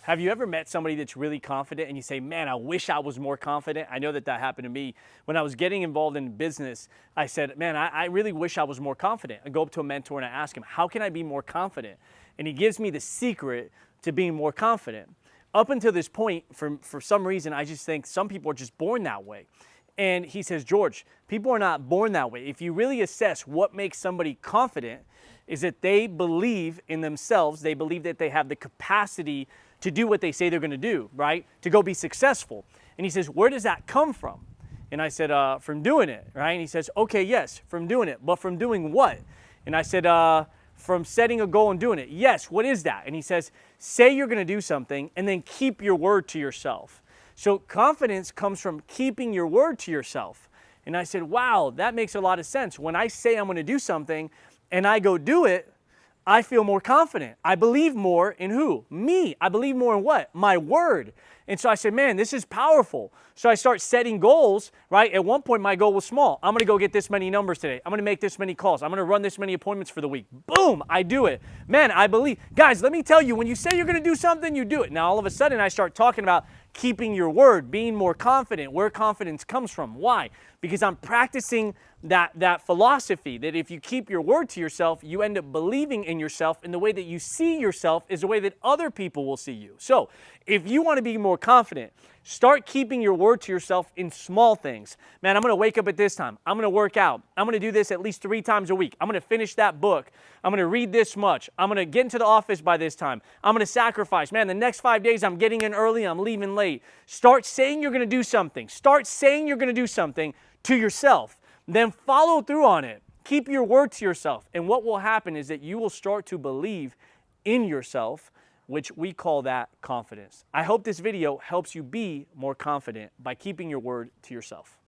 Have you ever met somebody that's really confident and you say, man, I wish I was more confident? I know that happened to me. When I was getting involved in business, I said, man, I really wish I was more confident. I go up to a mentor and I ask him, how can I be more confident? And he gives me the secret to being more confident. Up until this point, for some reason, I just think some people are just born that way. And he says, George, people are not born that way. If you really assess what makes somebody confident, is that they believe in themselves. They believe that they have the capacity to do what they say they're going to do, right? To go be successful. And he says, where does that come from? And I said, from doing it, right? And he says, okay, yes, from doing it. But from doing what? And I said, from setting a goal and doing it. Yes, what is that? And he says, say you're going to do something and then keep your word to yourself. So confidence comes from keeping your word to yourself. And I said, wow, that makes a lot of sense. When I say I'm going to do something and I go do it, I feel more confident. I believe more in who? Me. I believe more in what? My word. And so I said, man, this is powerful. So I start setting goals, right? At one point, my goal was small. I'm going to go get this many numbers today. I'm going to make this many calls. I'm going to run this many appointments for the week. Boom, I do it. Man, I believe. Guys, let me tell you, when you say you're going to do something, you do it. Now, all of a sudden, I start talking about keeping your word, being more confident, where confidence comes from. Why? Because I'm practicing that philosophy that if you keep your word to yourself, you end up believing in yourself, and the way that you see yourself is the way that other people will see you. So if you want to be more confident, start keeping your word to yourself in small things. Man, I'm going to wake up at this time. I'm going to work out. I'm going to do this at least 3 times a week. I'm going to finish that book. I'm going to read this much. I'm going to get into the office by this time. I'm going to sacrifice. Man, the next 5 days I'm getting in early, I'm leaving late. Start saying you're going to do something. Start saying you're going to do something to yourself. Then follow through on it. Keep your word to yourself. And what will happen is that you will start to believe in yourself, which we call that confidence. I hope this video helps you be more confident by keeping your word to yourself.